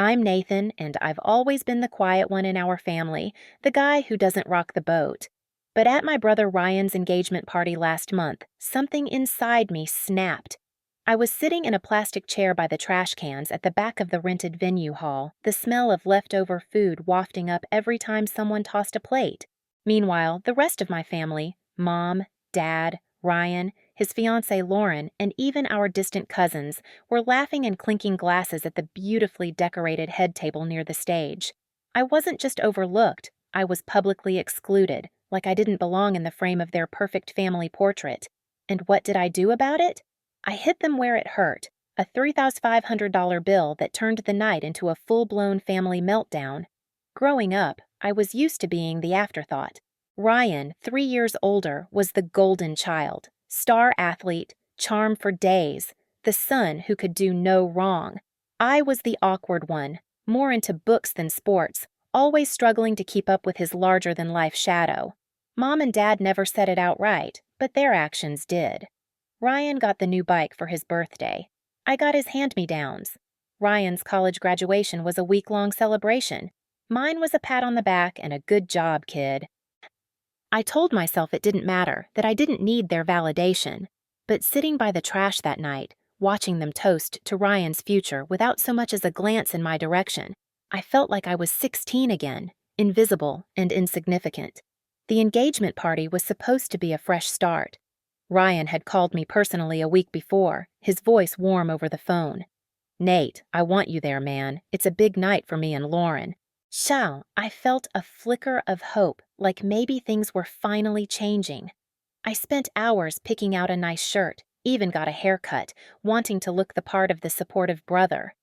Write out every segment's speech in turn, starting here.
I'm Nathan, and I've always been the quiet one in our family, the guy who doesn't rock the boat. But at my brother Ryan's engagement party last month, something inside me snapped. I was sitting in a plastic chair by the trash cans at the back of the rented venue hall, the smell of leftover food wafting up every time someone tossed a plate. Meanwhile, the rest of my family, Mom, Dad, Ryan, his fiancée Lauren, and even our distant cousins, were laughing and clinking glasses at the beautifully decorated head table near the stage. I wasn't just overlooked, I was publicly excluded, like I didn't belong in the frame of their perfect family portrait. And what did I do about it? I hit them where it hurt, a $3,500 bill that turned the night into a full-blown family meltdown. Growing up, I was used to being the afterthought. Ryan, 3 years older, was the golden child, star athlete, charm for days, the son who could do no wrong. I was the awkward one, more into books than sports, always struggling to keep up with his larger-than-life shadow. Mom and Dad never said it outright, but their actions did. Ryan got the new bike for his birthday. I got his hand-me-downs. Ryan's college graduation was a week-long celebration. Mine was a pat on the back and a good job, kid. I told myself it didn't matter, that I didn't need their validation. But sitting by the trash that night, watching them toast to Ryan's future without so much as a glance in my direction, I felt like I was 16 again, invisible and insignificant. The engagement party was supposed to be a fresh start. Ryan had called me personally a week before, his voice warm over the phone. "Nate, I want you there, man. It's a big night for me and Lauren." Shall, I felt a flicker of hope, like maybe things were finally changing. I spent hours picking out a nice shirt, even got a haircut, wanting to look the part of the supportive brother.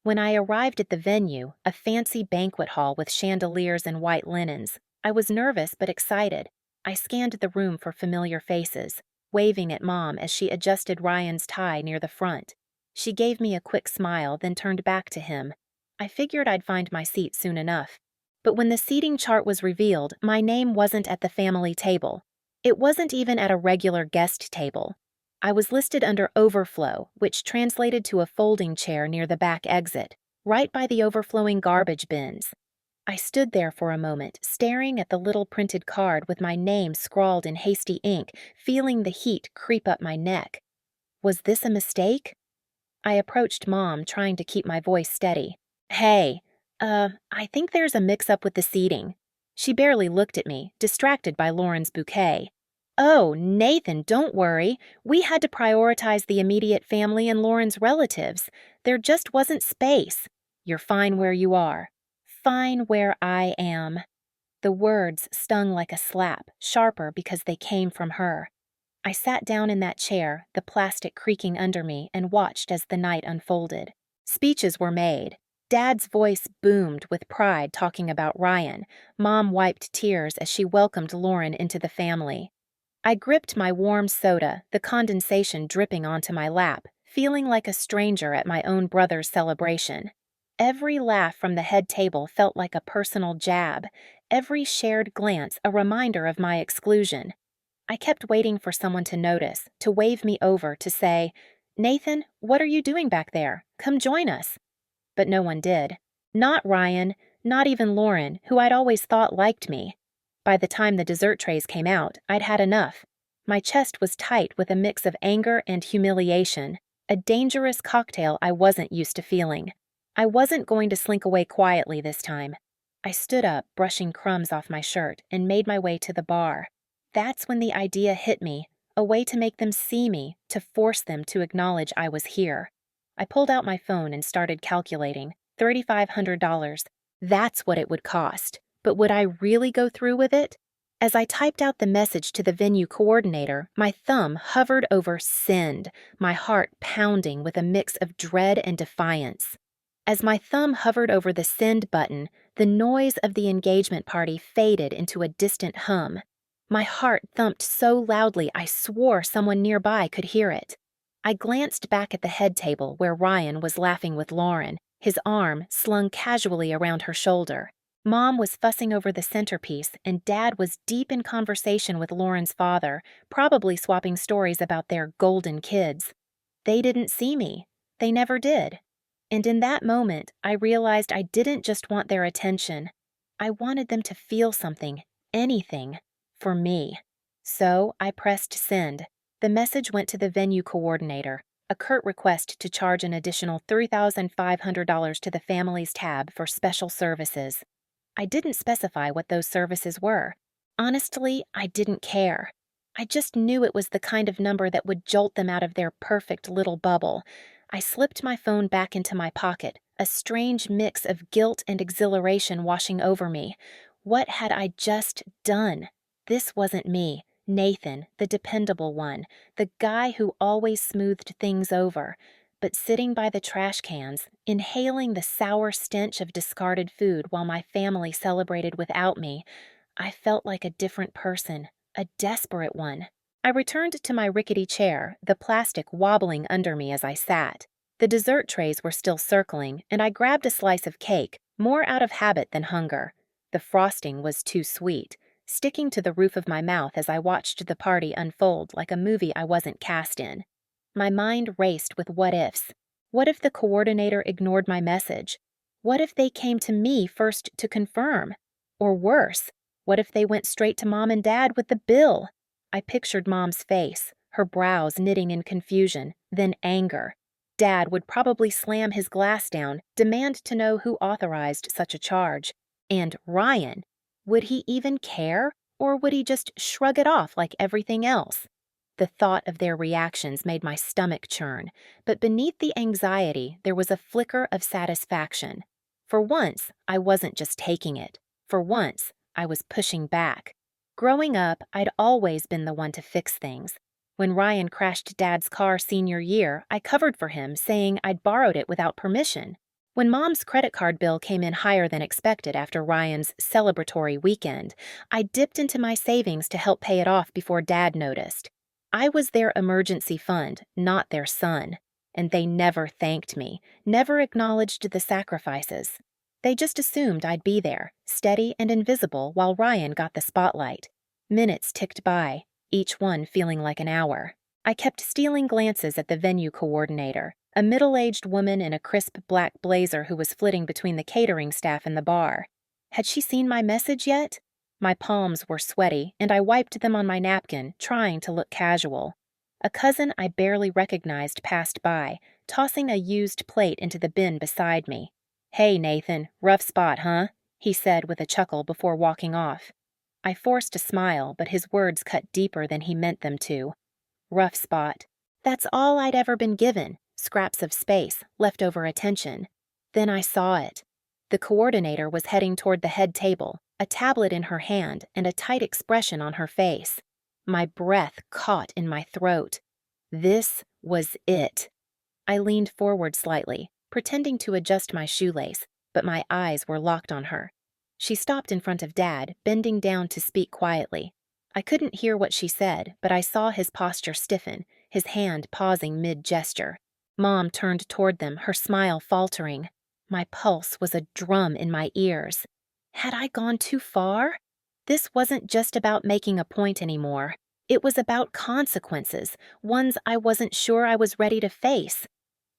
When I arrived at the venue, a fancy banquet hall with chandeliers and white linens, I was nervous but excited. I scanned the room for familiar faces, waving at Mom as she adjusted Ryan's tie near the front. She gave me a quick smile, then turned back to him. I figured I'd find my seat soon enough. But when the seating chart was revealed, my name wasn't at the family table. It wasn't even at a regular guest table. I was listed under overflow, which translated to a folding chair near the back exit, right by the overflowing garbage bins. I stood there for a moment, staring at the little printed card with my name scrawled in hasty ink, feeling the heat creep up my neck. Was this a mistake? I approached Mom, trying to keep my voice steady. "Hey, I think there's a mix-up with the seating." She barely looked at me, distracted by Lauren's bouquet. "Oh, Nathan, don't worry. We had to prioritize the immediate family and Lauren's relatives. There just wasn't space. You're fine where you are. Fine where I am." The words stung like a slap, sharper because they came from her. I sat down in that chair, the plastic creaking under me, and watched as the night unfolded. Speeches were made. Dad's voice boomed with pride talking about Ryan. Mom wiped tears as she welcomed Lauren into the family. I gripped my warm soda, the condensation dripping onto my lap, feeling like a stranger at my own brother's celebration. Every laugh from the head table felt like a personal jab, every shared glance a reminder of my exclusion. I kept waiting for someone to notice, to wave me over, to say, "Nathan, what are you doing back there? Come join us." But no one did. Not Ryan, not even Lauren, who I'd always thought liked me. By the time the dessert trays came out, I'd had enough. My chest was tight with a mix of anger and humiliation, a dangerous cocktail I wasn't used to feeling. I wasn't going to slink away quietly this time. I stood up, brushing crumbs off my shirt, and made my way to the bar. That's when the idea hit me, a way to make them see me, to force them to acknowledge I was here. I pulled out my phone and started calculating. $3,500. That's what it would cost. But would I really go through with it? As I typed out the message to the venue coordinator, my thumb hovered over send, my heart pounding with a mix of dread and defiance. As my thumb hovered over the send button, the noise of the engagement party faded into a distant hum. My heart thumped so loudly I swore someone nearby could hear it. I glanced back at the head table where Ryan was laughing with Lauren, his arm slung casually around her shoulder. Mom was fussing over the centerpiece, and Dad was deep in conversation with Lauren's father, probably swapping stories about their golden kids. They didn't see me. They never did. And in that moment, I realized I didn't just want their attention. I wanted them to feel something, anything, for me. So I pressed send. The message went to the venue coordinator, a curt request to charge an additional $3,500 to the family's tab for special services. I didn't specify what those services were. Honestly, I didn't care. I just knew it was the kind of number that would jolt them out of their perfect little bubble. I slipped my phone back into my pocket, a strange mix of guilt and exhilaration washing over me. What had I just done? This wasn't me, Nathan, the dependable one, the guy who always smoothed things over. But sitting by the trash cans, inhaling the sour stench of discarded food while my family celebrated without me, I felt like a different person, a desperate one. I returned to my rickety chair, the plastic wobbling under me as I sat. The dessert trays were still circling, and I grabbed a slice of cake, more out of habit than hunger. The frosting was too sweet, sticking to the roof of my mouth as I watched the party unfold like a movie I wasn't cast in. My mind raced with what-ifs. What if the coordinator ignored my message? What if they came to me first to confirm? Or worse, what if they went straight to Mom and Dad with the bill? I pictured Mom's face, her brows knitting in confusion, then anger. Dad would probably slam his glass down, demand to know who authorized such a charge. And Ryan, would he even care, or would he just shrug it off like everything else? The thought of their reactions made my stomach churn, but beneath the anxiety there was a flicker of satisfaction. For once, I wasn't just taking it. For once, I was pushing back. Growing up, I'd always been the one to fix things. When Ryan crashed Dad's car senior year, I covered for him, saying I'd borrowed it without permission. When Mom's credit card bill came in higher than expected after Ryan's celebratory weekend, I dipped into my savings to help pay it off before Dad noticed. I was their emergency fund, not their son, and they never thanked me, never acknowledged the sacrifices. They just assumed I'd be there, steady and invisible while Ryan got the spotlight. Minutes ticked by, each one feeling like an hour. I kept stealing glances at the venue coordinator, a middle-aged woman in a crisp black blazer who was flitting between the catering staff and the bar. Had she seen my message yet? My palms were sweaty, and I wiped them on my napkin, trying to look casual. A cousin I barely recognized passed by, tossing a used plate into the bin beside me. "Hey, Nathan, rough spot, huh?" he said with a chuckle before walking off. I forced a smile, but his words cut deeper than he meant them to. Rough spot. That's all I'd ever been given, scraps of space, leftover attention. Then I saw it. The coordinator was heading toward the head table, a tablet in her hand and a tight expression on her face. My breath caught in my throat. This was it. I leaned forward slightly, pretending to adjust my shoelace, but my eyes were locked on her. She stopped in front of Dad, bending down to speak quietly. I couldn't hear what she said, but I saw his posture stiffen, his hand pausing mid-gesture. Mom turned toward them, her smile faltering. My pulse was a drum in my ears. Had I gone too far? This wasn't just about making a point anymore. It was about consequences, ones I wasn't sure I was ready to face.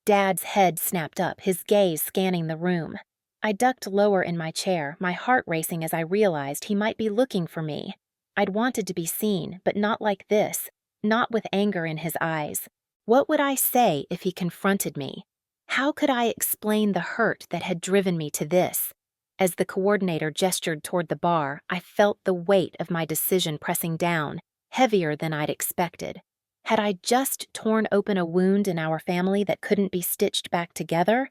Dad's head snapped up, his gaze scanning the room. I ducked lower in my chair, my heart racing as I realized he might be looking for me. I'd wanted to be seen, but not like this, not with anger in his eyes. What would I say if he confronted me? How could I explain the hurt that had driven me to this? As the coordinator gestured toward the bar, I felt the weight of my decision pressing down, heavier than I'd expected. Had I just torn open a wound in our family that couldn't be stitched back together?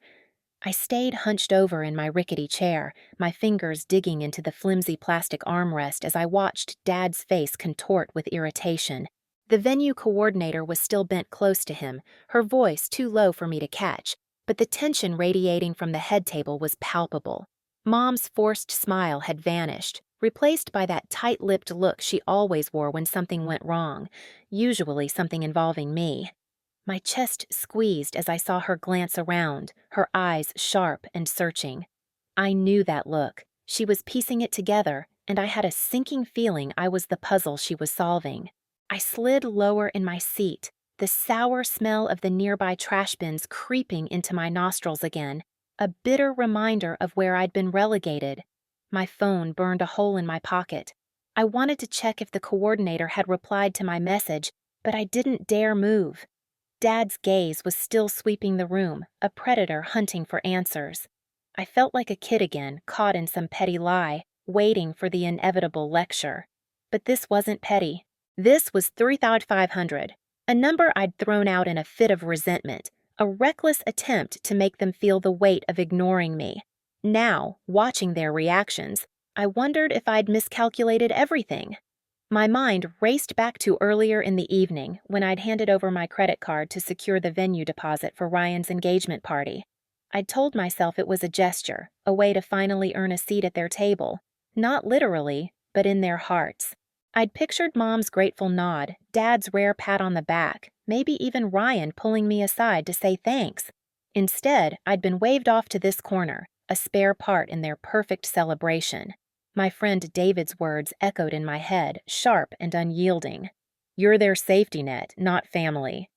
I stayed hunched over in my rickety chair, my fingers digging into the flimsy plastic armrest as I watched Dad's face contort with irritation. The venue coordinator was still bent close to him, her voice too low for me to catch, but the tension radiating from the head table was palpable. Mom's forced smile had vanished, replaced by that tight-lipped look she always wore when something went wrong, usually something involving me. My chest squeezed as I saw her glance around, her eyes sharp and searching. I knew that look. She was piecing it together, and I had a sinking feeling I was the puzzle she was solving. I slid lower in my seat, the sour smell of the nearby trash bins creeping into my nostrils again, a bitter reminder of where I'd been relegated. My phone burned a hole in my pocket. I wanted to check if the coordinator had replied to my message, but I didn't dare move. Dad's gaze was still sweeping the room, a predator hunting for answers. I felt like a kid again, caught in some petty lie, waiting for the inevitable lecture. But this wasn't petty. This was 3,500, a number I'd thrown out in a fit of resentment, a reckless attempt to make them feel the weight of ignoring me. Now, watching their reactions, I wondered if I'd miscalculated everything. My mind raced back to earlier in the evening when I'd handed over my credit card to secure the venue deposit for Ryan's engagement party. I'd told myself it was a gesture, a way to finally earn a seat at their table, not literally, but in their hearts. I'd pictured Mom's grateful nod, Dad's rare pat on the back, maybe even Ryan pulling me aside to say thanks. Instead, I'd been waved off to this corner, a spare part in their perfect celebration. My friend David's words echoed in my head, sharp and unyielding. "You're their safety net, not family."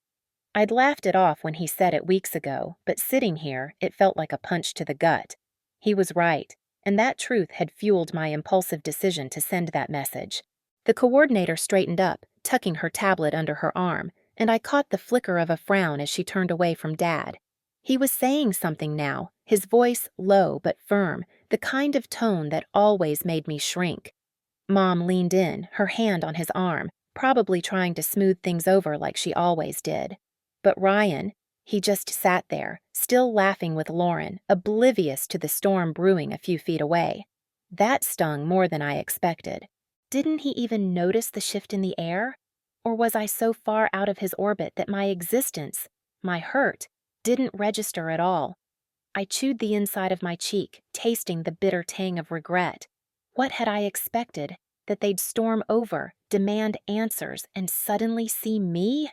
I'd laughed it off when he said it weeks ago, but sitting here, it felt like a punch to the gut. He was right, and that truth had fueled my impulsive decision to send that message. The coordinator straightened up, tucking her tablet under her arm, and I caught the flicker of a frown as she turned away from Dad. He was saying something now, his voice low but firm, the kind of tone that always made me shrink. Mom leaned in, her hand on his arm, probably trying to smooth things over like she always did. But Ryan, he just sat there, still laughing with Lauren, oblivious to the storm brewing a few feet away. That stung more than I expected. Didn't he even notice the shift in the air? Or was I so far out of his orbit that my existence, my hurt, didn't register at all? I chewed the inside of my cheek, tasting the bitter tang of regret. What had I expected? That they'd storm over, demand answers, and suddenly see me?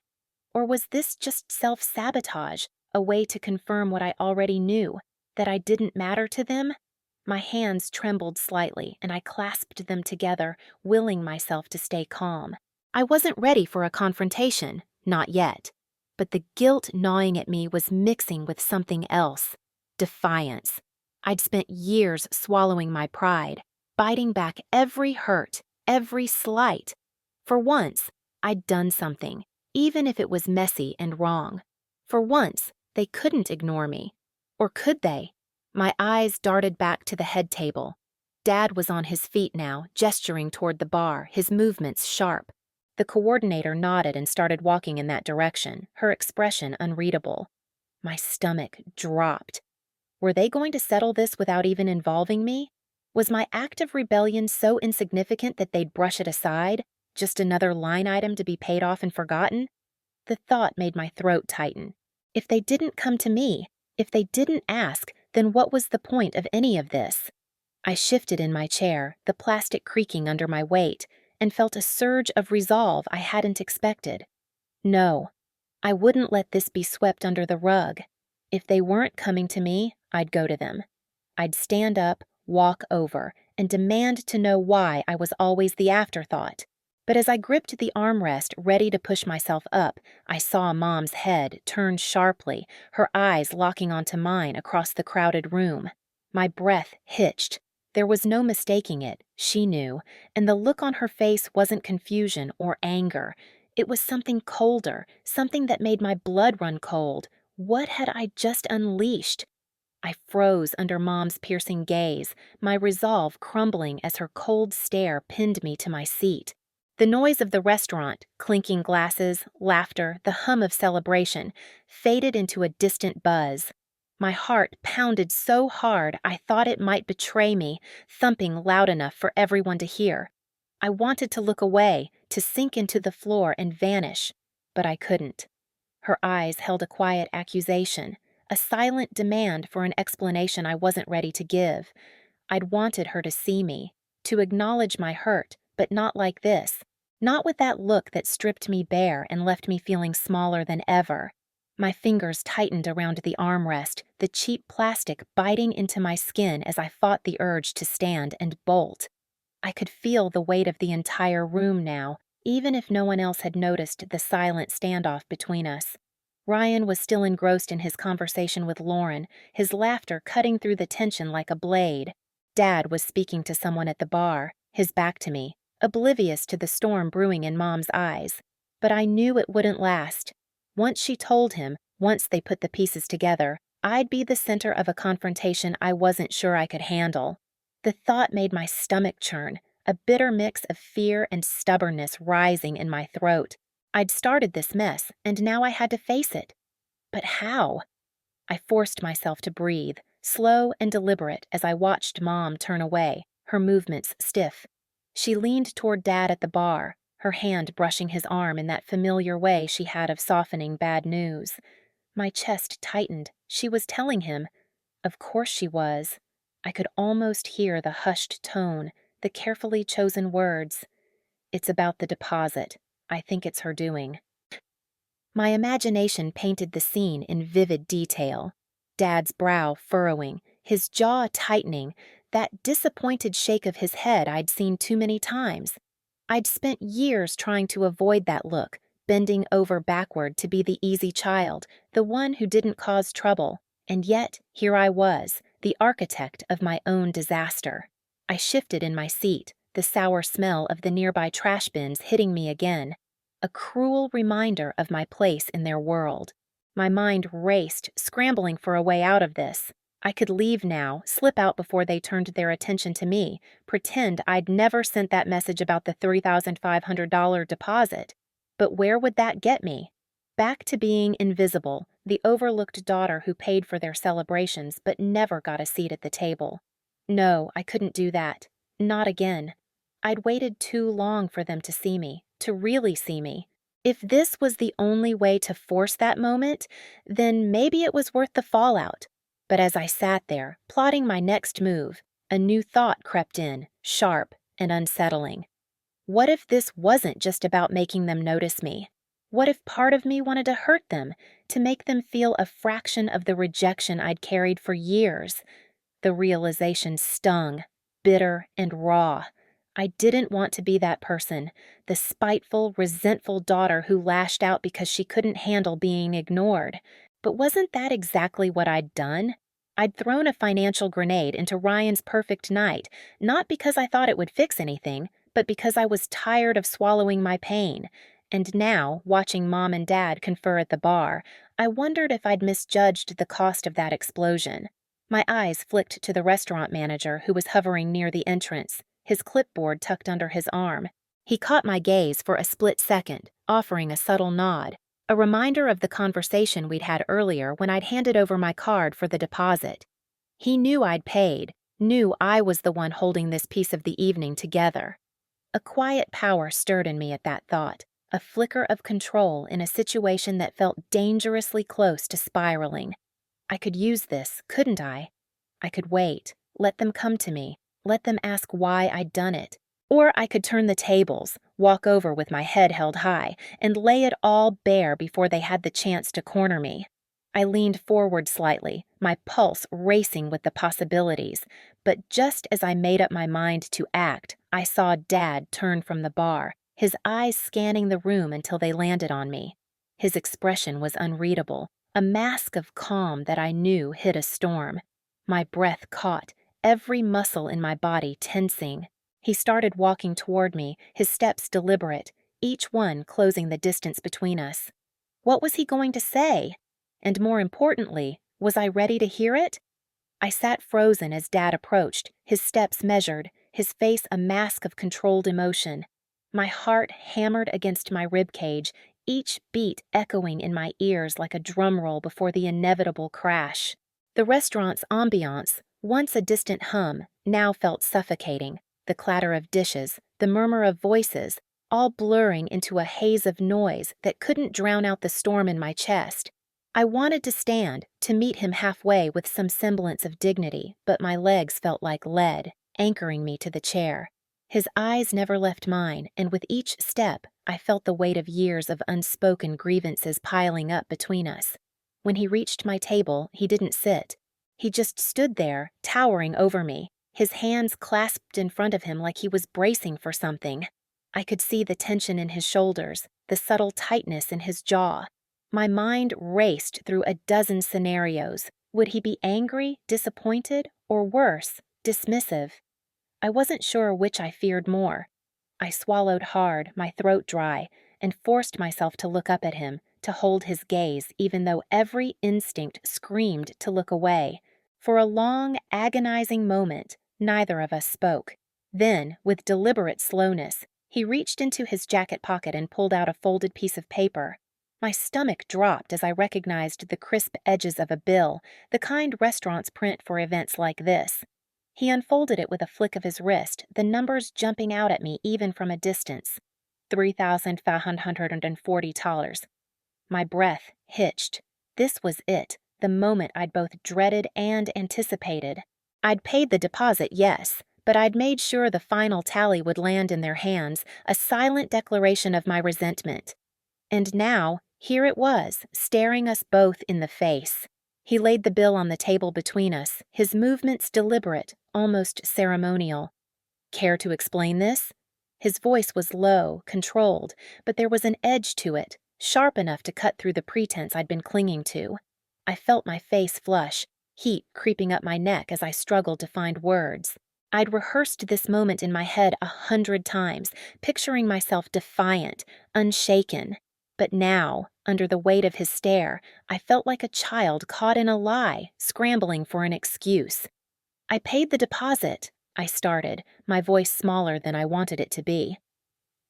Or was this just self-sabotage, a way to confirm what I already knew, that I didn't matter to them? My hands trembled slightly, and I clasped them together, willing myself to stay calm. I wasn't ready for a confrontation, not yet. But the guilt gnawing at me was mixing with something else. Defiance. I'd spent years swallowing my pride, biting back every hurt, every slight. For once, I'd done something, even if it was messy and wrong. For once, they couldn't ignore me. Or could they? My eyes darted back to the head table. Dad was on his feet now, gesturing toward the bar, his movements sharp. The coordinator nodded and started walking in that direction, her expression unreadable. My stomach dropped. Were they going to settle this without even involving me? Was my act of rebellion so insignificant that they'd brush it aside? Just another line item to be paid off and forgotten? The thought made my throat tighten. If they didn't come to me, if they didn't ask, then what was the point of any of this? I shifted in my chair, the plastic creaking under my weight, and felt a surge of resolve I hadn't expected. No, I wouldn't let this be swept under the rug. If they weren't coming to me, I'd go to them. I'd stand up, walk over, and demand to know why I was always the afterthought. But as I gripped the armrest, ready to push myself up, I saw Mom's head turn sharply, her eyes locking onto mine across the crowded room. My breath hitched. There was no mistaking it, she knew, and the look on her face wasn't confusion or anger. It was something colder, something that made my blood run cold. What had I just unleashed? I froze under Mom's piercing gaze, my resolve crumbling as her cold stare pinned me to my seat. The noise of the restaurant, clinking glasses, laughter, the hum of celebration, faded into a distant buzz. My heart pounded so hard I thought it might betray me, thumping loud enough for everyone to hear. I wanted to look away, to sink into the floor and vanish, but I couldn't. Her eyes held a quiet accusation, a silent demand for an explanation I wasn't ready to give. I'd wanted her to see me, to acknowledge my hurt, but not like this. Not with that look that stripped me bare and left me feeling smaller than ever. My fingers tightened around the armrest, the cheap plastic biting into my skin as I fought the urge to stand and bolt. I could feel the weight of the entire room now, even if no one else had noticed the silent standoff between us. Ryan was still engrossed in his conversation with Lauren, his laughter cutting through the tension like a blade. Dad was speaking to someone at the bar, his back to me, oblivious to the storm brewing in Mom's eyes. But I knew it wouldn't last. Once she told him, once they put the pieces together, I'd be the center of a confrontation I wasn't sure I could handle. The thought made my stomach churn, a bitter mix of fear and stubbornness rising in my throat. I'd started this mess, and now I had to face it. But how? I forced myself to breathe, slow and deliberate, as I watched Mom turn away, her movements stiff. She leaned toward Dad at the bar, her hand brushing his arm in that familiar way she had of softening bad news. My chest tightened. She was telling him. Of course she was. I could almost hear the hushed tone, the carefully chosen words. It's about the deposit. I think it's her doing. My imagination painted the scene in vivid detail. Dad's brow furrowing, his jaw tightening, that disappointed shake of his head I'd seen too many times. I'd spent years trying to avoid that look, bending over backward to be the easy child, the one who didn't cause trouble. And yet, here I was, the architect of my own disaster. I shifted in my seat, the sour smell of the nearby trash bins hitting me again. A cruel reminder of my place in their world. My mind raced, scrambling for a way out of this. I could leave now, slip out before they turned their attention to me, pretend I'd never sent that message about the $3,500 deposit. But where would that get me? Back to being invisible, the overlooked daughter who paid for their celebrations but never got a seat at the table. No, I couldn't do that. Not again. I'd waited too long for them to see me, to really see me. If this was the only way to force that moment, then maybe it was worth the fallout. But as I sat there, plotting my next move, a new thought crept in, sharp and unsettling. What if this wasn't just about making them notice me? What if part of me wanted to hurt them, to make them feel a fraction of the rejection I'd carried for years? The realization stung, bitter and raw. I didn't want to be that person, the spiteful, resentful daughter who lashed out because she couldn't handle being ignored. But wasn't that exactly what I'd done? I'd thrown a financial grenade into Ryan's perfect night, not because I thought it would fix anything, but because I was tired of swallowing my pain. And now, watching Mom and Dad confer at the bar, I wondered if I'd misjudged the cost of that explosion. My eyes flicked to the restaurant manager who was hovering near the entrance, his clipboard tucked under his arm. He caught my gaze for a split second, offering a subtle nod, a reminder of the conversation we'd had earlier when I'd handed over my card for the deposit. He knew I'd paid, knew I was the one holding this piece of the evening together. A quiet power stirred in me at that thought, a flicker of control in a situation that felt dangerously close to spiraling. I could use this, couldn't I? I could wait, let them come to me, let them ask why I'd done it. Or I could turn the tables, walk over with my head held high, and lay it all bare before they had the chance to corner me. I leaned forward slightly, my pulse racing with the possibilities, but just as I made up my mind to act, I saw Dad turn from the bar, his eyes scanning the room until they landed on me. His expression was unreadable, a mask of calm that I knew hid a storm. My breath caught, every muscle in my body tensing. He started walking toward me, his steps deliberate, each one closing the distance between us. What was he going to say? And more importantly, was I ready to hear it? I sat frozen as Dad approached, his steps measured, his face a mask of controlled emotion. My heart hammered against my ribcage, each beat echoing in my ears like a drum roll before the inevitable crash. The restaurant's ambiance, once a distant hum, now felt suffocating. The clatter of dishes, the murmur of voices, all blurring into a haze of noise that couldn't drown out the storm in my chest. I wanted to stand, to meet him halfway with some semblance of dignity, but my legs felt like lead, anchoring me to the chair. His eyes never left mine, and with each step, I felt the weight of years of unspoken grievances piling up between us. When he reached my table, he didn't sit. He just stood there, towering over me, his hands clasped in front of him like he was bracing for something. I could see the tension in his shoulders, the subtle tightness in his jaw. My mind raced through a dozen scenarios. Would he be angry, disappointed, or worse, dismissive? I wasn't sure which I feared more. I swallowed hard, my throat dry, and forced myself to look up at him, to hold his gaze, even though every instinct screamed to look away. For a long, agonizing moment, neither of us spoke. Then, with deliberate slowness, he reached into his jacket pocket and pulled out a folded piece of paper. My stomach dropped as I recognized the crisp edges of a bill, the kind restaurants print for events like this. He unfolded it with a flick of his wrist, the numbers jumping out at me even from a distance. $3,540. My breath hitched. This was it, the moment I'd both dreaded and anticipated. I'd paid the deposit, yes, but I'd made sure the final tally would land in their hands, a silent declaration of my resentment. And now, here it was, staring us both in the face. He laid the bill on the table between us, his movements deliberate, almost ceremonial. Care to explain this? His voice was low, controlled, but there was an edge to it, sharp enough to cut through the pretense I'd been clinging to. I felt my face flush, heat creeping up my neck as I struggled to find words. I'd rehearsed this moment in my head 100 times, picturing myself defiant, unshaken. But now, under the weight of his stare, I felt like a child caught in a lie, scrambling for an excuse. I paid the deposit, I started, my voice smaller than I wanted it to be.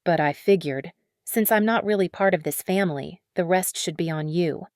But I figured, since I'm not really part of this family, the rest should be on you.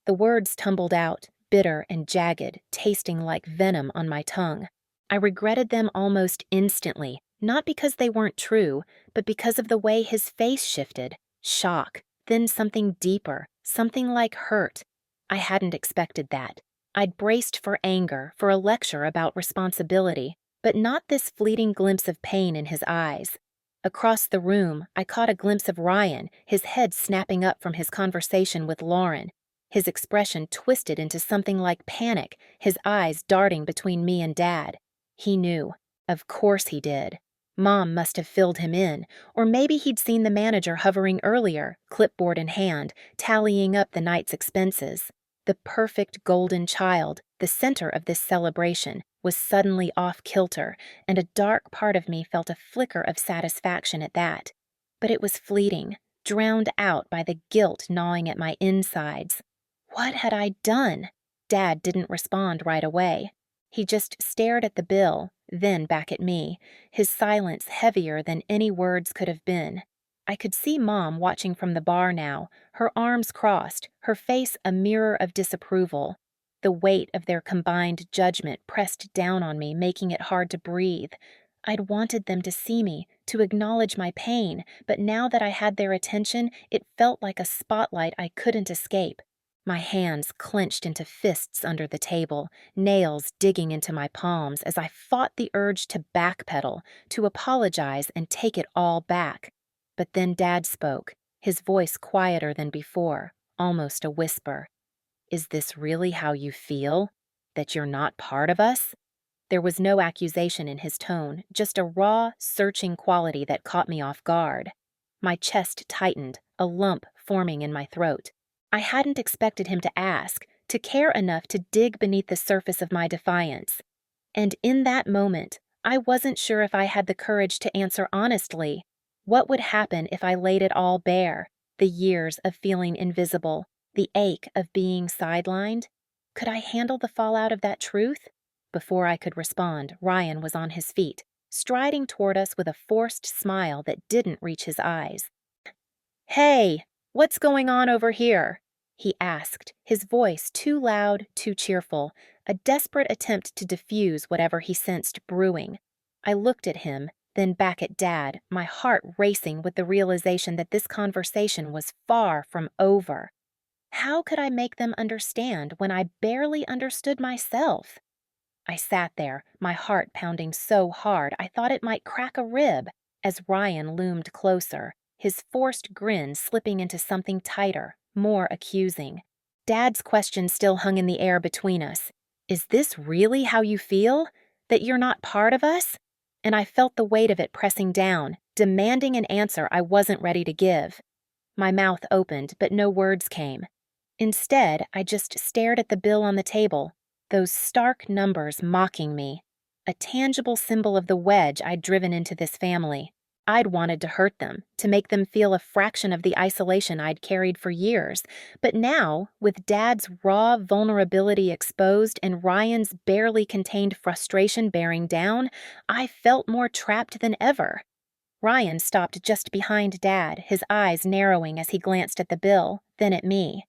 The words tumbled out, bitter and jagged, tasting like venom on my tongue. I regretted them almost instantly, not because they weren't true, but because of the way his face shifted. Shock, then something deeper, something like hurt. I hadn't expected that. I'd braced for anger, for a lecture about responsibility, but not this fleeting glimpse of pain in his eyes. Across the room, I caught a glimpse of Ryan, his head snapping up from his conversation with Lauren. His expression twisted into something like panic, his eyes darting between me and Dad. He knew. Of course he did. Mom must have filled him in, or maybe he'd seen the manager hovering earlier, clipboard in hand, tallying up the night's expenses. The perfect golden child, the center of this celebration, was suddenly off kilter, and a dark part of me felt a flicker of satisfaction at that. But it was fleeting, drowned out by the guilt gnawing at my insides. What had I done? Dad didn't respond right away. He just stared at the bill, then back at me, his silence heavier than any words could have been. I could see Mom watching from the bar now, her arms crossed, her face a mirror of disapproval. The weight of their combined judgment pressed down on me, making it hard to breathe. I'd wanted them to see me, to acknowledge my pain, but now that I had their attention, it felt like a spotlight I couldn't escape. My hands clenched into fists under the table, nails digging into my palms as I fought the urge to backpedal, to apologize and take it all back. But then Dad spoke, his voice quieter than before, almost a whisper. Is this really how you feel? That you're not part of us? There was no accusation in his tone, just a raw, searching quality that caught me off guard. My chest tightened, a lump forming in my throat. I hadn't expected him to ask, to care enough to dig beneath the surface of my defiance. And in that moment, I wasn't sure if I had the courage to answer honestly. What would happen if I laid it all bare? The years of feeling invisible, the ache of being sidelined? Could I handle the fallout of that truth? Before I could respond, Ryan was on his feet, striding toward us with a forced smile that didn't reach his eyes. Hey! What's going on over here? He asked, his voice too loud, too cheerful, a desperate attempt to diffuse whatever he sensed brewing. I looked at him, then back at Dad, my heart racing with the realization that this conversation was far from over. How could I make them understand when I barely understood myself? I sat there, my heart pounding so hard I thought it might crack a rib, as Ryan loomed closer, his forced grin slipping into something tighter, more accusing. Dad's question still hung in the air between us. Is this really how you feel? That you're not part of us? And I felt the weight of it pressing down, demanding an answer I wasn't ready to give. My mouth opened, but no words came. Instead, I just stared at the bill on the table, those stark numbers mocking me, a tangible symbol of the wedge I'd driven into this family. I'd wanted to hurt them, to make them feel a fraction of the isolation I'd carried for years. But now, with Dad's raw vulnerability exposed and Ryan's barely contained frustration bearing down, I felt more trapped than ever. Ryan stopped just behind Dad, his eyes narrowing as he glanced at the bill, then at me.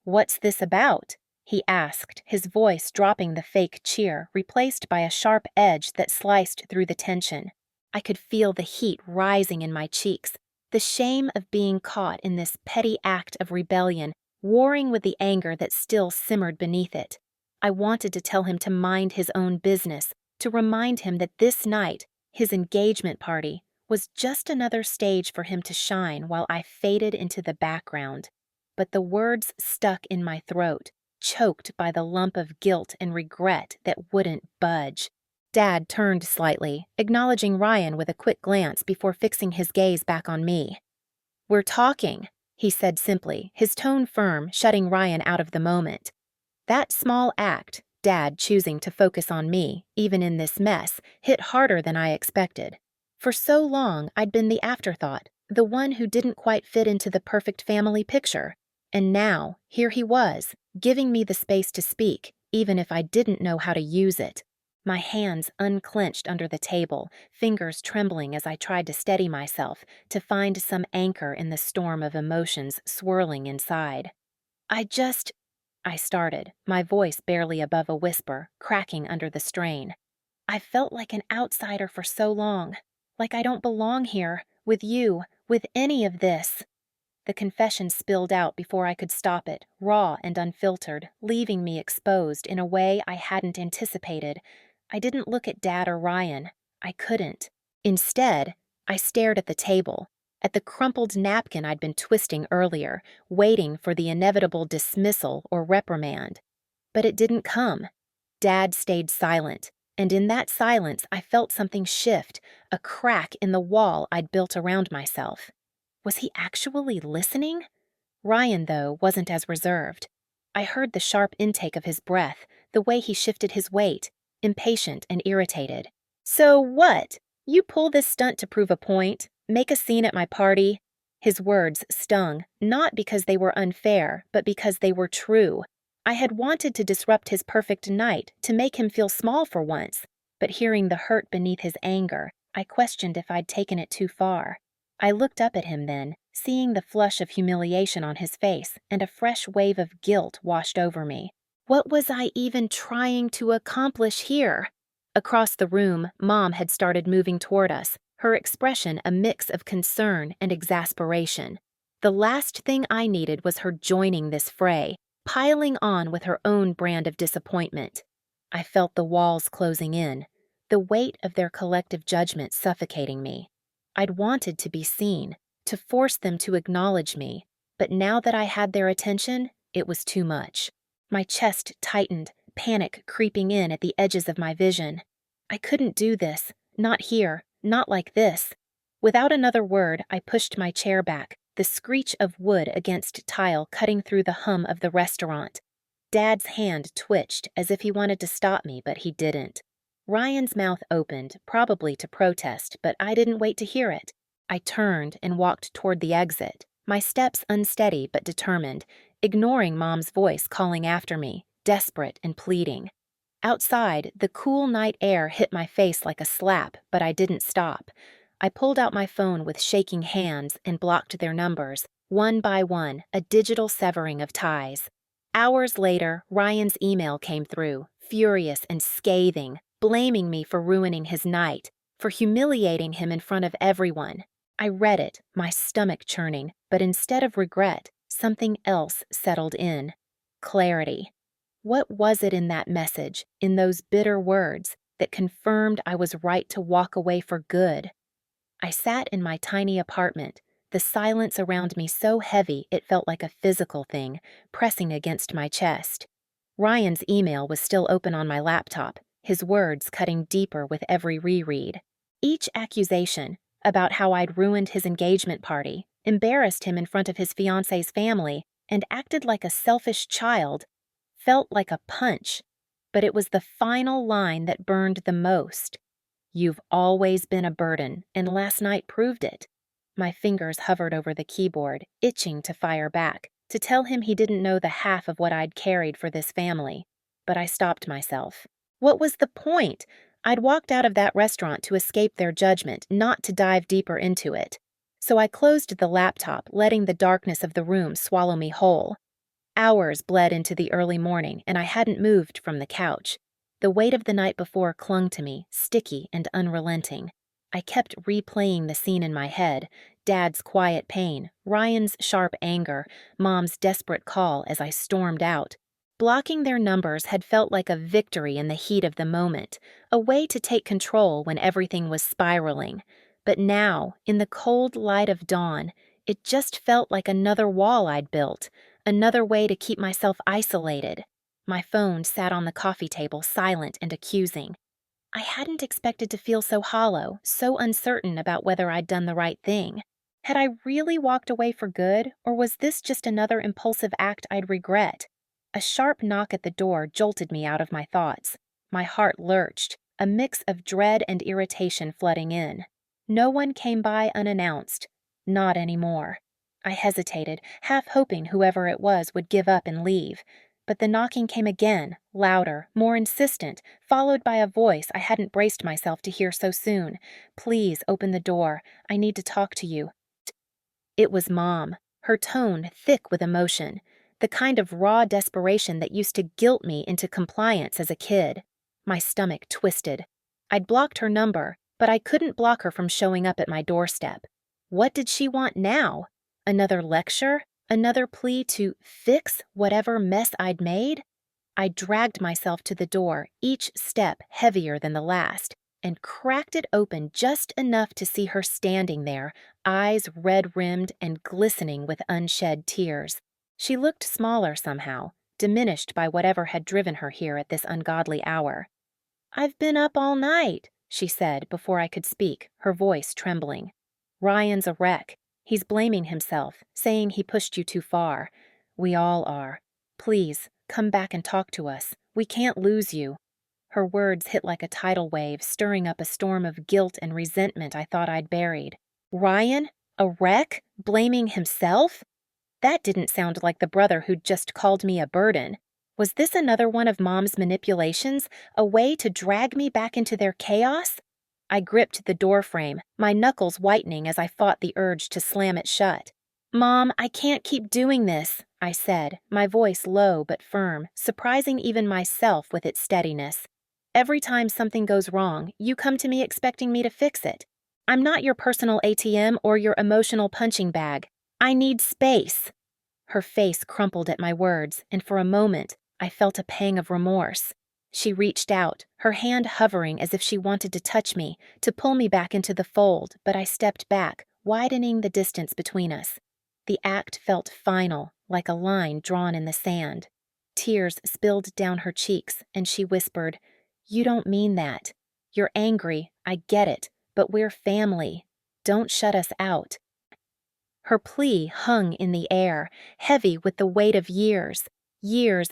"What's this about?" he asked, his voice dropping the fake cheer, replaced by a sharp edge that sliced through the tension. I could feel the heat rising in my cheeks, the shame of being caught in this petty act of rebellion, warring with the anger that still simmered beneath it. I wanted to tell him to mind his own business, to remind him that this night, his engagement party, was just another stage for him to shine while I faded into the background. But the words stuck in my throat, choked by the lump of guilt and regret that wouldn't budge. Dad turned slightly, acknowledging Ryan with a quick glance before fixing his gaze back on me. "We're talking," he said simply, his tone firm, shutting Ryan out of the moment. That small act, Dad choosing to focus on me, even in this mess, hit harder than I expected. For so long, I'd been the afterthought, the one who didn't quite fit into the perfect family picture. And now, here he was, giving me the space to speak, even if I didn't know how to use it. My hands unclenched under the table, fingers trembling as I tried to steady myself, to find some anchor in the storm of emotions swirling inside. I started, my voice barely above a whisper, cracking under the strain. "I felt like an outsider for so long, like I don't belong here, with you, with any of this." The confession spilled out before I could stop it, raw and unfiltered, leaving me exposed in a way I hadn't anticipated. I didn't look at Dad or Ryan. I couldn't. Instead, I stared at the table, at the crumpled napkin I'd been twisting earlier, waiting for the inevitable dismissal or reprimand. But it didn't come. Dad stayed silent, and in that silence I felt something shift, a crack in the wall I'd built around myself. Was he actually listening? Ryan, though, wasn't as reserved. I heard the sharp intake of his breath, the way he shifted his weight, impatient and irritated. "So what? You pull this stunt to prove a point? Make a scene at my party?" His words stung, not because they were unfair, but because they were true. I had wanted to disrupt his perfect night, to make him feel small for once, but hearing the hurt beneath his anger, I questioned if I'd taken it too far. I looked up at him then, seeing the flush of humiliation on his face, and a fresh wave of guilt washed over me. What was I even trying to accomplish here? Across the room, Mom had started moving toward us, her expression a mix of concern and exasperation. The last thing I needed was her joining this fray, piling on with her own brand of disappointment. I felt the walls closing in, the weight of their collective judgment suffocating me. I'd wanted to be seen, to force them to acknowledge me, but now that I had their attention, it was too much. My chest tightened, panic creeping in at the edges of my vision. I couldn't do this, not here, not like this. Without another word, I pushed my chair back, the screech of wood against tile cutting through the hum of the restaurant. Dad's hand twitched as if he wanted to stop me, but he didn't. Ryan's mouth opened, probably to protest, but I didn't wait to hear it. I turned and walked toward the exit, my steps unsteady but determined, ignoring Mom's voice calling after me, desperate and pleading. Outside, the cool night air hit my face like a slap, but I didn't stop. I pulled out my phone with shaking hands and blocked their numbers, one by one, a digital severing of ties. Hours later, Ryan's email came through, furious and scathing, blaming me for ruining his night, for humiliating him in front of everyone. I read it, my stomach churning, but instead of regret, something else settled in. Clarity. What was it in that message, in those bitter words, that confirmed I was right to walk away for good? I sat in my tiny apartment, the silence around me so heavy it felt like a physical thing, pressing against my chest. Ryan's email was still open on my laptop, his words cutting deeper with every reread. Each accusation, about how I'd ruined his engagement party, embarrassed him in front of his fiance's family, and acted like a selfish child. Felt like a punch, but it was the final line that burned the most. "You've always been a burden, and last night proved it." My fingers hovered over the keyboard, itching to fire back, to tell him he didn't know the half of what I'd carried for this family. But I stopped myself. What was the point? I'd walked out of that restaurant to escape their judgment, not to dive deeper into it. So I closed the laptop, letting the darkness of the room swallow me whole. Hours bled into the early morning, and I hadn't moved from the couch. The weight of the night before clung to me, sticky and unrelenting. I kept replaying the scene in my head: Dad's quiet pain, Ryan's sharp anger, Mom's desperate call as I stormed out. Blocking their numbers had felt like a victory in the heat of the moment, a way to take control when everything was spiraling. But now, in the cold light of dawn, it just felt like another wall I'd built, another way to keep myself isolated. My phone sat on the coffee table, silent and accusing. I hadn't expected to feel so hollow, so uncertain about whether I'd done the right thing. Had I really walked away for good, or was this just another impulsive act I'd regret? A sharp knock at the door jolted me out of my thoughts. My heart lurched, a mix of dread and irritation flooding in. No one came by unannounced. Not anymore. I hesitated, half hoping whoever it was would give up and leave. But the knocking came again, louder, more insistent, followed by a voice I hadn't braced myself to hear so soon. "Please open the door. I need to talk to you." It was Mom, her tone thick with emotion, the kind of raw desperation that used to guilt me into compliance as a kid. My stomach twisted. I'd blocked her number, but I couldn't block her from showing up at my doorstep. What did she want now? Another lecture? Another plea to fix whatever mess I'd made? I dragged myself to the door, each step heavier than the last, and cracked it open just enough to see her standing there, eyes red-rimmed and glistening with unshed tears. She looked smaller somehow, diminished by whatever had driven her here at this ungodly hour. "I've been up all night," she said before I could speak, her voice trembling. "Ryan's a wreck. He's blaming himself, saying he pushed you too far. We all are. Please, come back and talk to us. We can't lose you." Her words hit like a tidal wave, stirring up a storm of guilt and resentment I thought I'd buried. Ryan? A wreck? Blaming himself? That didn't sound like the brother who'd just called me a burden. Was this another one of Mom's manipulations, a way to drag me back into their chaos? I gripped the doorframe, my knuckles whitening as I fought the urge to slam it shut. "Mom, I can't keep doing this," I said, my voice low but firm, surprising even myself with its steadiness. "Every time something goes wrong, you come to me expecting me to fix it. I'm not your personal ATM or your emotional punching bag. I need space." Her face crumpled at my words, and for a moment, I felt a pang of remorse. She reached out, her hand hovering as if she wanted to touch me, to pull me back into the fold, but I stepped back, widening the distance between us. The act felt final, like a line drawn in the sand. Tears spilled down her cheeks, and she whispered, "You don't mean that. You're angry, I get it, but we're family. Don't shut us out." Her plea hung in the air, heavy with the weight of years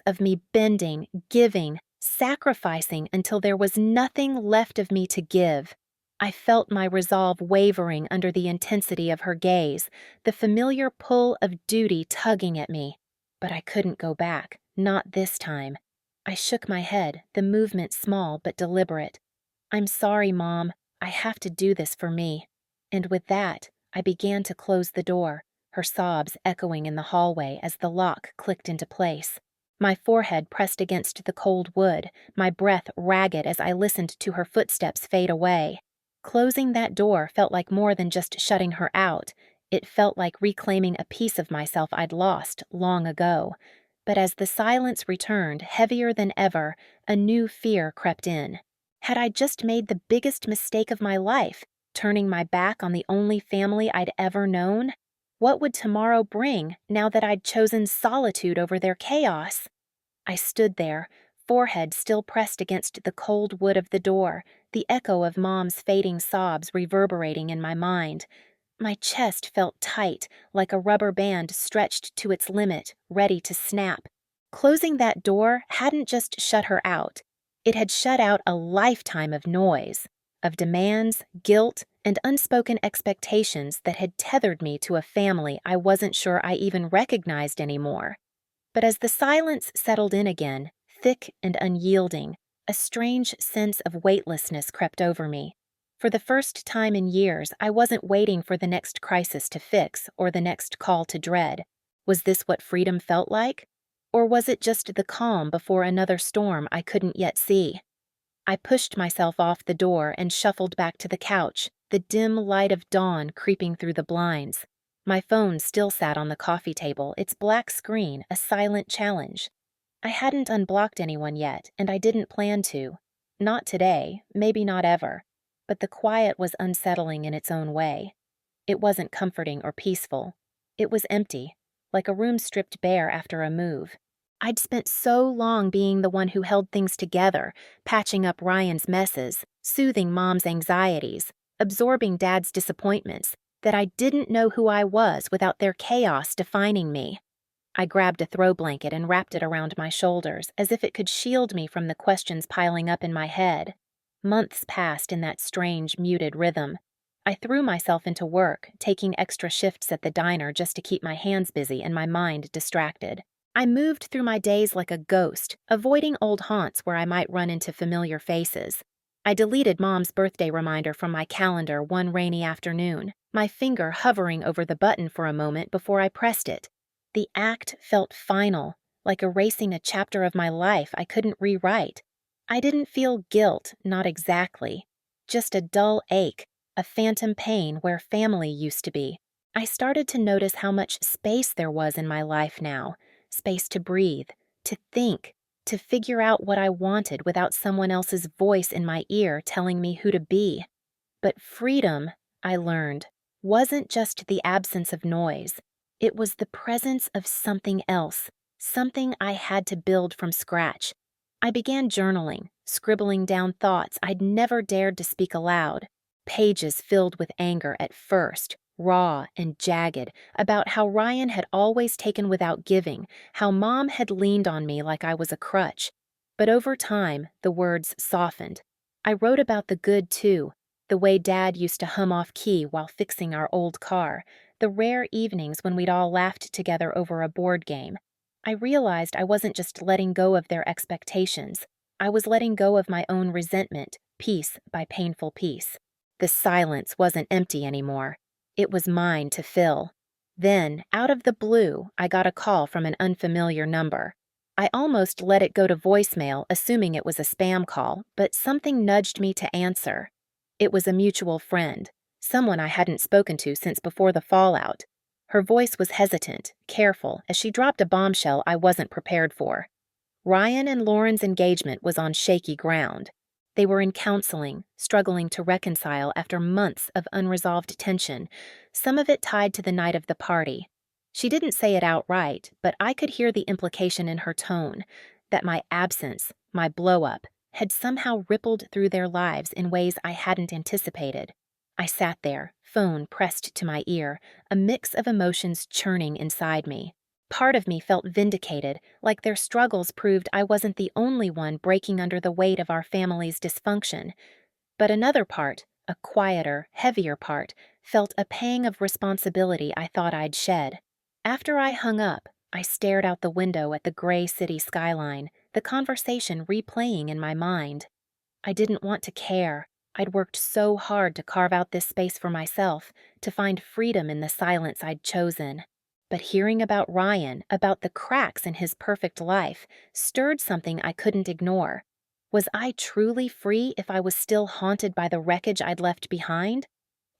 of me bending, giving, sacrificing until there was nothing left of me to give. I felt my resolve wavering under the intensity of her gaze, the familiar pull of duty tugging at me. But I couldn't go back, not this time. I shook my head, the movement small but deliberate. "I'm sorry, Mom. I have to do this for me." And with that, I began to close the door, her sobs echoing in the hallway as the lock clicked into place. My forehead pressed against the cold wood, my breath ragged as I listened to her footsteps fade away. Closing that door felt like more than just shutting her out. It felt like reclaiming a piece of myself I'd lost long ago. But as the silence returned, heavier than ever, a new fear crept in. Had I just made the biggest mistake of my life, turning my back on the only family I'd ever known? What would tomorrow bring now that I'd chosen solitude over their chaos? I stood there, forehead still pressed against the cold wood of the door, the echo of Mom's fading sobs reverberating in my mind. My chest felt tight, like a rubber band stretched to its limit, ready to snap. Closing that door hadn't just shut her out. It had shut out a lifetime of noise, of demands, guilt, and unspoken expectations that had tethered me to a family I wasn't sure I even recognized anymore. But as the silence settled in again, thick and unyielding, a strange sense of weightlessness crept over me. For the first time in years, I wasn't waiting for the next crisis to fix or the next call to dread. Was this what freedom felt like? Or was it just the calm before another storm I couldn't yet see? I pushed myself off the door and shuffled back to the couch, the dim light of dawn creeping through the blinds. My phone still sat on the coffee table, its black screen a silent challenge. I hadn't unblocked anyone yet, and I didn't plan to. Not today, maybe not ever. But the quiet was unsettling in its own way. It wasn't comforting or peaceful. It was empty, like a room stripped bare after a move. I'd spent so long being the one who held things together, patching up Ryan's messes, soothing Mom's anxieties, absorbing Dad's disappointments, that I didn't know who I was without their chaos defining me. I grabbed a throw blanket and wrapped it around my shoulders, as if it could shield me from the questions piling up in my head. Months passed in that strange, muted rhythm. I threw myself into work, taking extra shifts at the diner just to keep my hands busy and my mind distracted. I moved through my days like a ghost, avoiding old haunts where I might run into familiar faces. I deleted Mom's birthday reminder from my calendar one rainy afternoon, my finger hovering over the button for a moment before I pressed it. The act felt final, like erasing a chapter of my life I couldn't rewrite. I didn't feel guilt, not exactly. Just a dull ache, a phantom pain where family used to be. I started to notice how much space there was in my life now. Space to breathe, to think, to figure out what I wanted without someone else's voice in my ear telling me who to be. But freedom, I learned, wasn't just the absence of noise. It was the presence of something else, something I had to build from scratch. I began journaling, scribbling down thoughts I'd never dared to speak aloud. Pages filled with anger at first, raw and jagged, about how Ryan had always taken without giving, how Mom had leaned on me like I was a crutch. But over time, the words softened. I wrote about the good, too, the way Dad used to hum off key while fixing our old car, the rare evenings when we'd all laughed together over a board game. I realized I wasn't just letting go of their expectations. I was letting go of my own resentment, piece by painful piece. The silence wasn't empty anymore. It was mine to fill. Then, out of the blue, I got a call from an unfamiliar number. I almost let it go to voicemail, assuming it was a spam call, but something nudged me to answer. It was a mutual friend, someone I hadn't spoken to since before the fallout. Her voice was hesitant, careful, as she dropped a bombshell I wasn't prepared for. Ryan and Lauren's engagement was on shaky ground. They were in counseling, struggling to reconcile after months of unresolved tension, some of it tied to the night of the party. She didn't say it outright, but I could hear the implication in her tone, that my absence, my blow-up, had somehow rippled through their lives in ways I hadn't anticipated. I sat there, phone pressed to my ear, a mix of emotions churning inside me. Part of me felt vindicated, like their struggles proved I wasn't the only one breaking under the weight of our family's dysfunction. But another part, a quieter, heavier part, felt a pang of responsibility I thought I'd shed. After I hung up, I stared out the window at the gray city skyline, the conversation replaying in my mind. I didn't want to care. I'd worked so hard to carve out this space for myself, to find freedom in the silence I'd chosen. But hearing about Ryan, about the cracks in his perfect life, stirred something I couldn't ignore. Was I truly free if I was still haunted by the wreckage I'd left behind?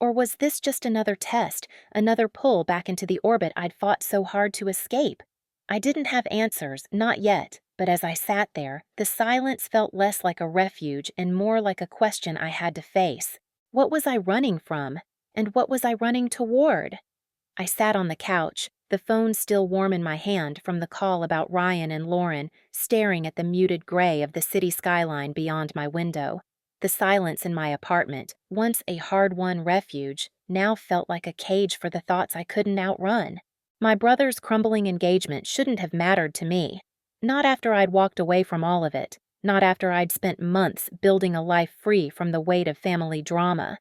Or was this just another test, another pull back into the orbit I'd fought so hard to escape? I didn't have answers, not yet, but as I sat there, the silence felt less like a refuge and more like a question I had to face. What was I running from? And what was I running toward? I sat on the couch, the phone still warm in my hand from the call about Ryan and Lauren, staring at the muted gray of the city skyline beyond my window. The silence in my apartment, once a hard-won refuge, now felt like a cage for the thoughts I couldn't outrun. My brother's crumbling engagement shouldn't have mattered to me. Not after I'd walked away from all of it. Not after I'd spent months building a life free from the weight of family drama.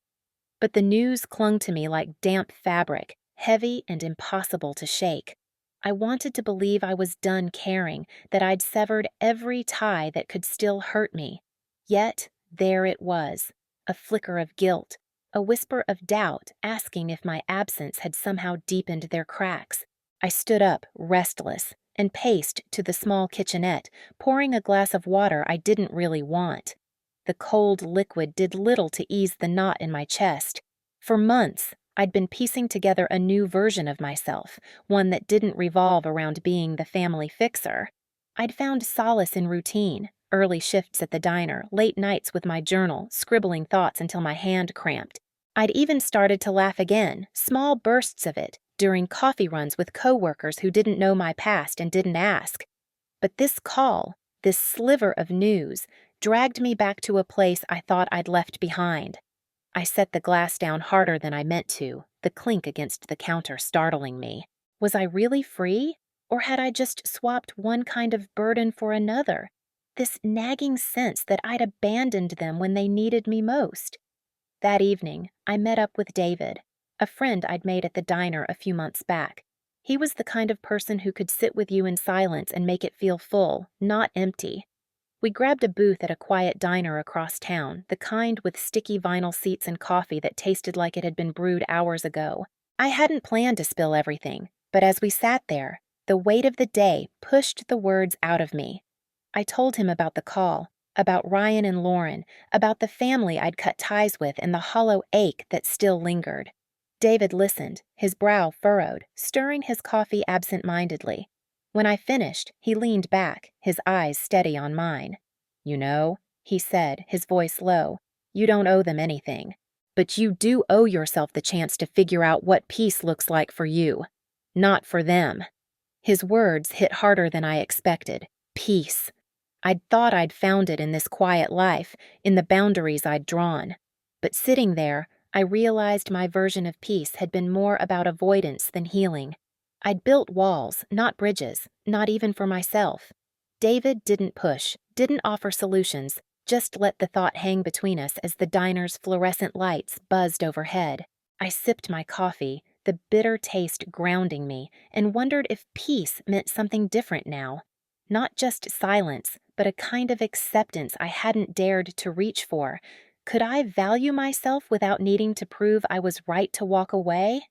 But the news clung to me like damp fabric, heavy and impossible to shake. I wanted to believe I was done caring, that I'd severed every tie that could still hurt me. Yet, there it was, a flicker of guilt, a whisper of doubt asking if my absence had somehow deepened their cracks. I stood up, restless, and paced to the small kitchenette, pouring a glass of water I didn't really want. The cold liquid did little to ease the knot in my chest. For months, I'd been piecing together a new version of myself, one that didn't revolve around being the family fixer. I'd found solace in routine, early shifts at the diner, late nights with my journal, scribbling thoughts until my hand cramped. I'd even started to laugh again, small bursts of it, during coffee runs with coworkers who didn't know my past and didn't ask. But this call, this sliver of news, dragged me back to a place I thought I'd left behind. I set the glass down harder than I meant to, the clink against the counter startling me. Was I really free? Or had I just swapped one kind of burden for another? This nagging sense that I'd abandoned them when they needed me most. That evening, I met up with David, a friend I'd made at the diner a few months back. He was the kind of person who could sit with you in silence and make it feel full, not empty. We grabbed a booth at a quiet diner across town, the kind with sticky vinyl seats and coffee that tasted like it had been brewed hours ago. I hadn't planned to spill everything, but as we sat there, the weight of the day pushed the words out of me. I told him about the call, about Ryan and Lauren, about the family I'd cut ties with and the hollow ache that still lingered. David listened, his brow furrowed, stirring his coffee absent-mindedly. When I finished, he leaned back, his eyes steady on mine. "You know," he said, his voice low, "you don't owe them anything. But you do owe yourself the chance to figure out what peace looks like for you. Not for them." His words hit harder than I expected. Peace. I'd thought I'd found it in this quiet life, in the boundaries I'd drawn. But sitting there, I realized my version of peace had been more about avoidance than healing. I'd built walls, not bridges, not even for myself. David didn't push, didn't offer solutions, just let the thought hang between us as the diner's fluorescent lights buzzed overhead. I sipped my coffee, the bitter taste grounding me, and wondered if peace meant something different now. Not just silence, but a kind of acceptance I hadn't dared to reach for. Could I value myself without needing to prove I was right to walk away?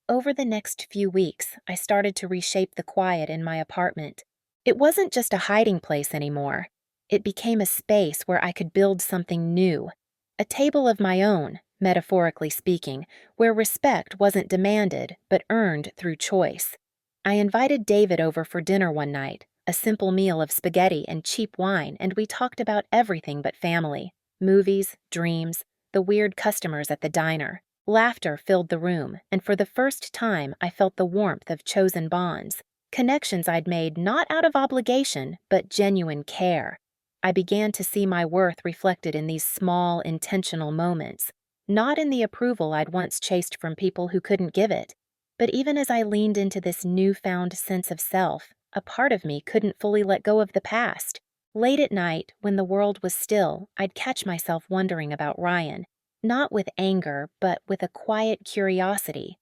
Over the next few weeks, I started to reshape the quiet in my apartment. It wasn't just a hiding place anymore. It became a space where I could build something new. A table of my own, metaphorically speaking, where respect wasn't demanded but earned through choice. I invited David over for dinner one night, a simple meal of spaghetti and cheap wine, and we talked about everything but family, movies, dreams, the weird customers at the diner. Laughter filled the room, and for the first time I felt the warmth of chosen bonds, connections I'd made not out of obligation, but genuine care. I began to see my worth reflected in these small, intentional moments, not in the approval I'd once chased from people who couldn't give it. But even as I leaned into this newfound sense of self, a part of me couldn't fully let go of the past. Late at night, when the world was still, I'd catch myself wondering about Ryan. Not with anger, but with a quiet curiosity.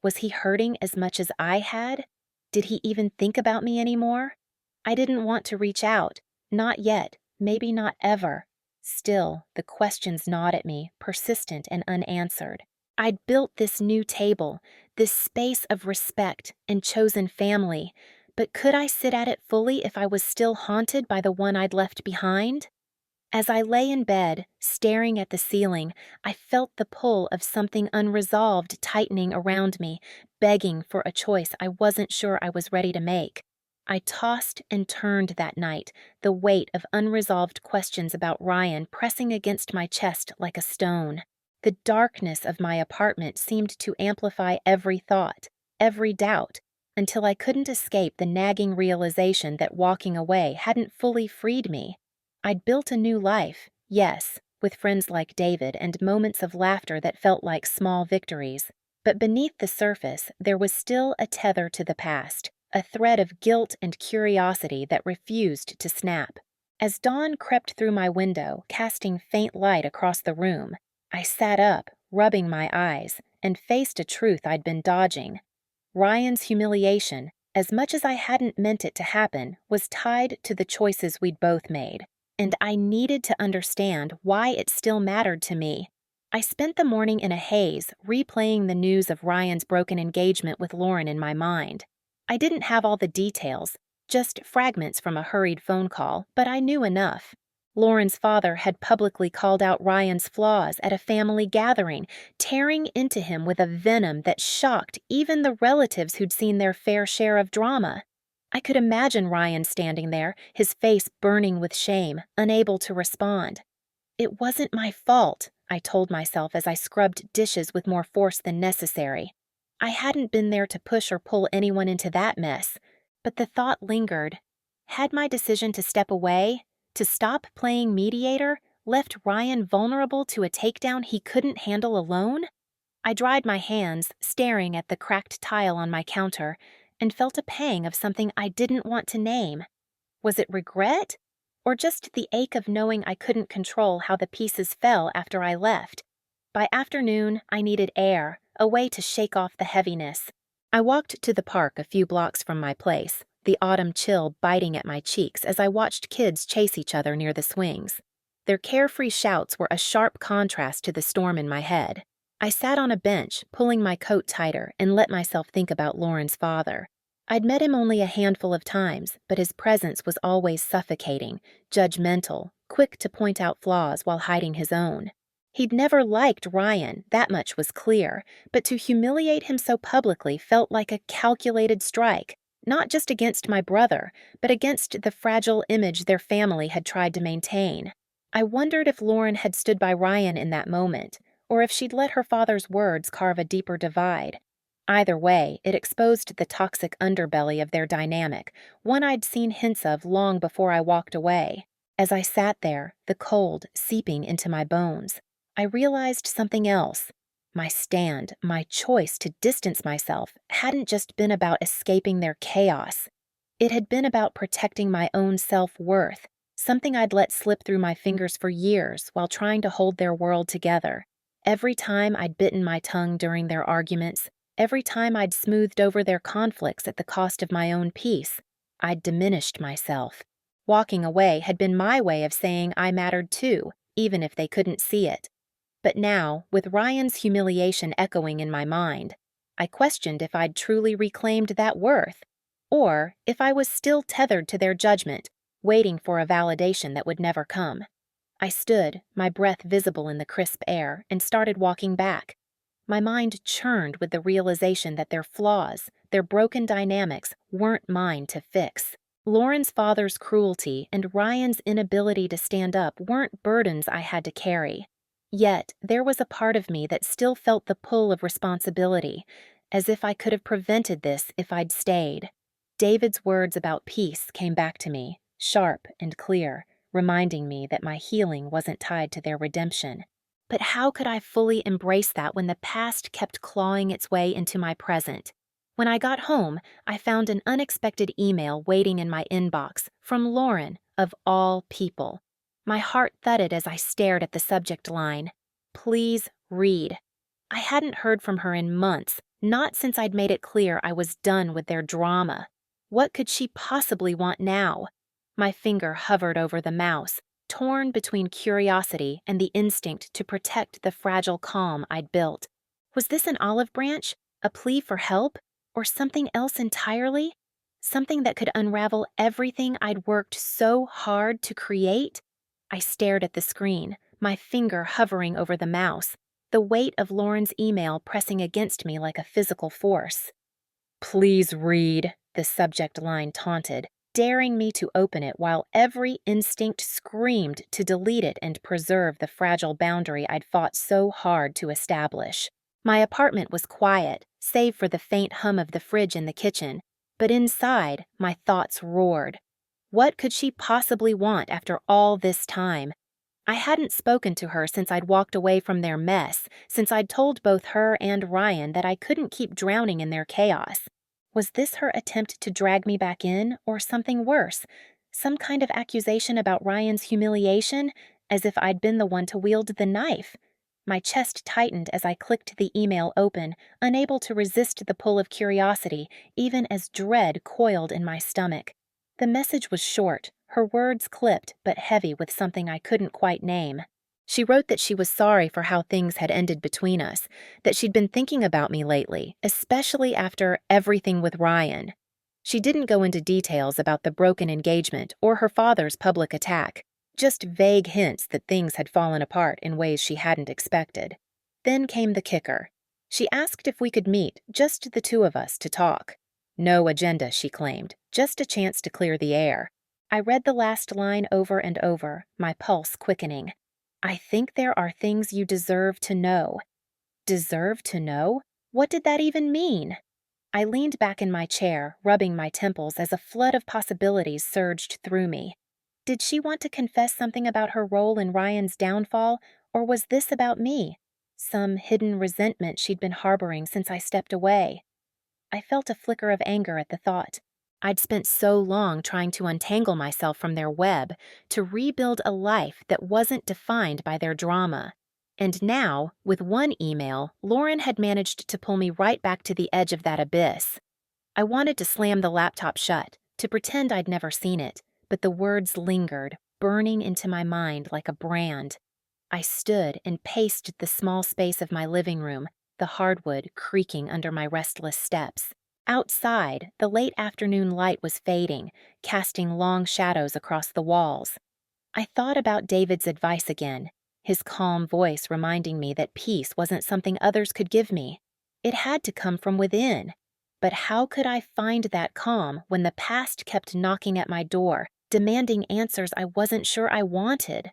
Was he hurting as much as I had? Did he even think about me anymore? I didn't want to reach out. Not yet, maybe not ever. Still, the questions gnawed at me, persistent and unanswered. I'd built this new table, this space of respect and chosen family, but could I sit at it fully if I was still haunted by the one I'd left behind? As I lay in bed, staring at the ceiling, I felt the pull of something unresolved tightening around me, begging for a choice I wasn't sure I was ready to make. I tossed and turned that night, the weight of unresolved questions about Ryan pressing against my chest like a stone. The darkness of my apartment seemed to amplify every thought, every doubt. until I couldn't escape the nagging realization that walking away hadn't fully freed me. I'd built a new life, yes, with friends like David and moments of laughter that felt like small victories. But beneath the surface, there was still a tether to the past, a thread of guilt and curiosity that refused to snap. As dawn crept through my window, casting faint light across the room, I sat up, rubbing my eyes, and faced a truth I'd been dodging. Ryan's humiliation, as much as I hadn't meant it to happen, was tied to the choices we'd both made, and I needed to understand why it still mattered to me. I spent the morning in a haze, replaying the news of Ryan's broken engagement with Lauren in my mind. I didn't have all the details, just fragments from a hurried phone call, but I knew enough. Lauren's father had publicly called out Ryan's flaws at a family gathering, tearing into him with a venom that shocked even the relatives who'd seen their fair share of drama. I could imagine Ryan standing there, his face burning with shame, unable to respond. It wasn't my fault, I told myself as I scrubbed dishes with more force than necessary. I hadn't been there to push or pull anyone into that mess, but the thought lingered. Had my decision to step away, to stop playing mediator, left Ryan vulnerable to a takedown he couldn't handle alone? I dried my hands, staring at the cracked tile on my counter, and felt a pang of something I didn't want to name. Was it regret? Or just the ache of knowing I couldn't control how the pieces fell after I left? By afternoon, I needed air, a way to shake off the heaviness. I walked to the park a few blocks from my place, the autumn chill biting at my cheeks as I watched kids chase each other near the swings. Their carefree shouts were a sharp contrast to the storm in my head. I sat on a bench, pulling my coat tighter, and let myself think about Lauren's father. I'd met him only a handful of times, but his presence was always suffocating, judgmental, quick to point out flaws while hiding his own. He'd never liked Ryan, that much was clear, but to humiliate him so publicly felt like a calculated strike, not just against my brother, but against the fragile image their family had tried to maintain. I wondered if Lauren had stood by Ryan in that moment, or if she'd let her father's words carve a deeper divide. Either way, it exposed the toxic underbelly of their dynamic, one I'd seen hints of long before I walked away. As I sat there, the cold seeping into my bones, I realized something else. My stand, my choice to distance myself, hadn't just been about escaping their chaos. It had been about protecting my own self-worth, something I'd let slip through my fingers for years while trying to hold their world together. Every time I'd bitten my tongue during their arguments, every time I'd smoothed over their conflicts at the cost of my own peace, I'd diminished myself. Walking away had been my way of saying I mattered too, even if they couldn't see it. But now, with Ryan's humiliation echoing in my mind, I questioned if I'd truly reclaimed that worth, or if I was still tethered to their judgment, waiting for a validation that would never come. I stood, my breath visible in the crisp air, and started walking back. My mind churned with the realization that their flaws, their broken dynamics, weren't mine to fix. Lauren's father's cruelty and Ryan's inability to stand up weren't burdens I had to carry. Yet, there was a part of me that still felt the pull of responsibility, as if I could have prevented this if I'd stayed. David's words about peace came back to me, sharp and clear, reminding me that my healing wasn't tied to their redemption. But how could I fully embrace that when the past kept clawing its way into my present? When I got home, I found an unexpected email waiting in my inbox from Lauren, of all people. My heart thudded as I stared at the subject line. Please read. I hadn't heard from her in months, not since I'd made it clear I was done with their drama. What could she possibly want now? My finger hovered over the mouse, torn between curiosity and the instinct to protect the fragile calm I'd built. Was this an olive branch, a plea for help, or something else entirely? Something that could unravel everything I'd worked so hard to create? I stared at the screen, my finger hovering over the mouse, the weight of Lauren's email pressing against me like a physical force. Please read, the subject line taunted, daring me to open it while every instinct screamed to delete it and preserve the fragile boundary I'd fought so hard to establish. My apartment was quiet, save for the faint hum of the fridge in the kitchen, but inside, my thoughts roared. What could she possibly want after all this time? I hadn't spoken to her since I'd walked away from their mess, since I'd told both her and Ryan that I couldn't keep drowning in their chaos. Was this her attempt to drag me back in, or something worse? Some kind of accusation about Ryan's humiliation, as if I'd been the one to wield the knife. My chest tightened as I clicked the email open, unable to resist the pull of curiosity, even as dread coiled in my stomach. The message was short, her words clipped but heavy with something I couldn't quite name. She wrote that she was sorry for how things had ended between us, that she'd been thinking about me lately, especially after everything with Ryan. She didn't go into details about the broken engagement or her father's public attack, just vague hints that things had fallen apart in ways she hadn't expected. Then came the kicker. She asked if we could meet, just the two of us, to talk. No agenda, she claimed, just a chance to clear the air. I read the last line over and over, my pulse quickening. I think there are things you deserve to know. Deserve to know? What did that even mean? I leaned back in my chair, rubbing my temples as a flood of possibilities surged through me. Did she want to confess something about her role in Ryan's downfall, or was this about me? Some hidden resentment she'd been harboring since I stepped away. I felt a flicker of anger at the thought. I'd spent so long trying to untangle myself from their web, to rebuild a life that wasn't defined by their drama. And now, with one email, Lauren had managed to pull me right back to the edge of that abyss. I wanted to slam the laptop shut, to pretend I'd never seen it, but the words lingered, burning into my mind like a brand. I stood and paced the small space of my living room, the hardwood creaking under my restless steps. Outside, the late afternoon light was fading, casting long shadows across the walls. I thought about David's advice again, his calm voice reminding me that peace wasn't something others could give me. It had to come from within. But how could I find that calm when the past kept knocking at my door, demanding answers I wasn't sure I wanted?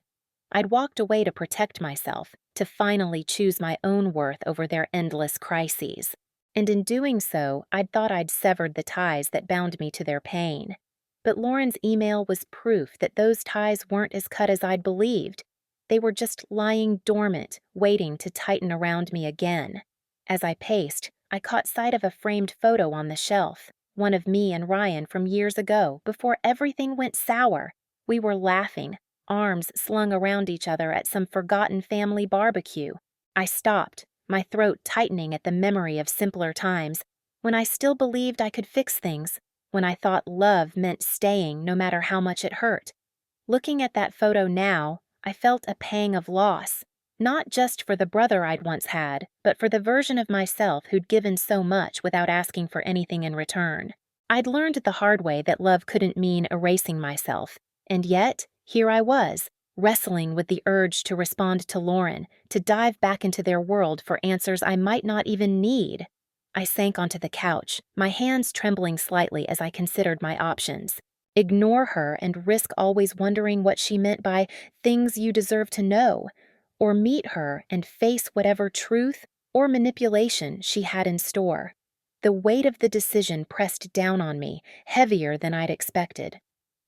I'd walked away to protect myself, to finally choose my own worth over their endless crises. And in doing so, I'd thought I'd severed the ties that bound me to their pain. But Lauren's email was proof that those ties weren't as cut as I'd believed. They were just lying dormant, waiting to tighten around me again. As I paced, I caught sight of a framed photo on the shelf, one of me and Ryan from years ago, before everything went sour. We were laughing, arms slung around each other at some forgotten family barbecue. I stopped, my throat tightening at the memory of simpler times, when I still believed I could fix things, when I thought love meant staying no matter how much it hurt. Looking at that photo now, I felt a pang of loss, not just for the brother I'd once had, but for the version of myself who'd given so much without asking for anything in return. I'd learned the hard way that love couldn't mean erasing myself, and yet, here I was, wrestling with the urge to respond to Lauren, to dive back into their world for answers I might not even need. I sank onto the couch, my hands trembling slightly as I considered my options. Ignore her and risk always wondering what she meant by things you deserve to know, or meet her and face whatever truth or manipulation she had in store. The weight of the decision pressed down on me, heavier than I'd expected.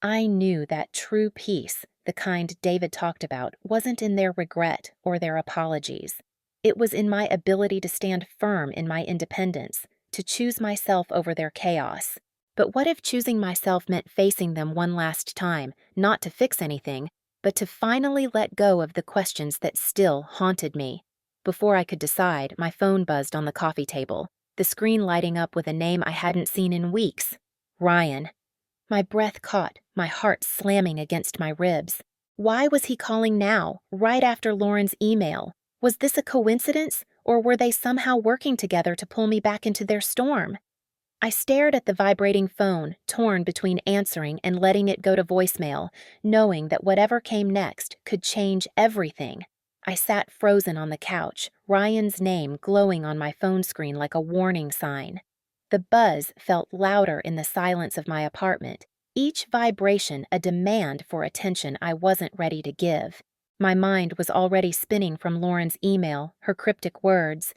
I knew that true peace, the kind David talked about, wasn't in their regret or their apologies. It was in my ability to stand firm in my independence, to choose myself over their chaos. But what if choosing myself meant facing them one last time, not to fix anything, but to finally let go of the questions that still haunted me? Before I could decide, my phone buzzed on the coffee table, the screen lighting up with a name I hadn't seen in weeks. Ryan. My breath caught, my heart slamming against my ribs. Why was he calling now, right after Lauren's email? Was this a coincidence, or were they somehow working together to pull me back into their storm? I stared at the vibrating phone, torn between answering and letting it go to voicemail, knowing that whatever came next could change everything. I sat frozen on the couch, Ryan's name glowing on my phone screen like a warning sign. The buzz felt louder in the silence of my apartment, each vibration a demand for attention I wasn't ready to give. My mind was already spinning from Lauren's email, her cryptic words.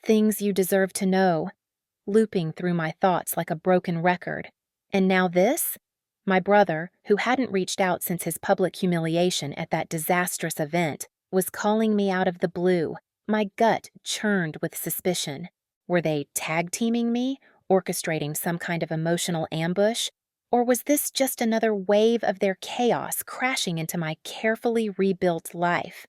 Things you deserve to know, looping through my thoughts like a broken record. And now this? My brother, who hadn't reached out since his public humiliation at that disastrous event, was calling me out of the blue. My gut churned with suspicion. Were they tag-teaming me, orchestrating some kind of emotional ambush? Or was this just another wave of their chaos crashing into my carefully rebuilt life?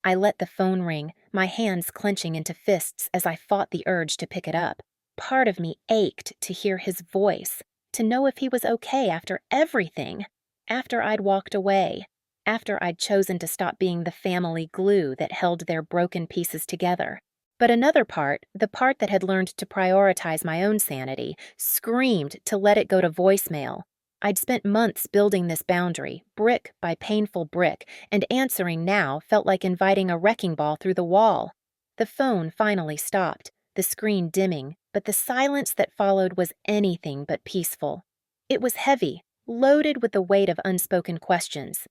I let the phone ring, my hands clenching into fists as I fought the urge to pick it up. Part of me ached to hear his voice, to know if he was okay after everything, after I'd walked away, after I'd chosen to stop being the family glue that held their broken pieces together. But another part, the part that had learned to prioritize my own sanity, screamed to let it go to voicemail. I'd spent months building this boundary, brick by painful brick, and answering now felt like inviting a wrecking ball through the wall. The phone finally stopped, the screen dimming, but the silence that followed was anything but peaceful. It was heavy, loaded with the weight of unspoken questions.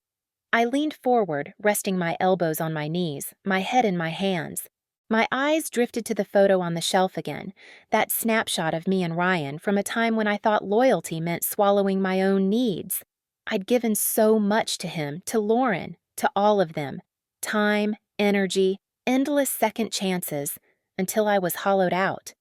I leaned forward, resting my elbows on my knees, my head in my hands. My eyes drifted to the photo on the shelf again, that snapshot of me and Ryan from a time when I thought loyalty meant swallowing my own needs. I'd given so much to him, to Lauren, to all of them. Time, energy, endless second chances, until I was hollowed out.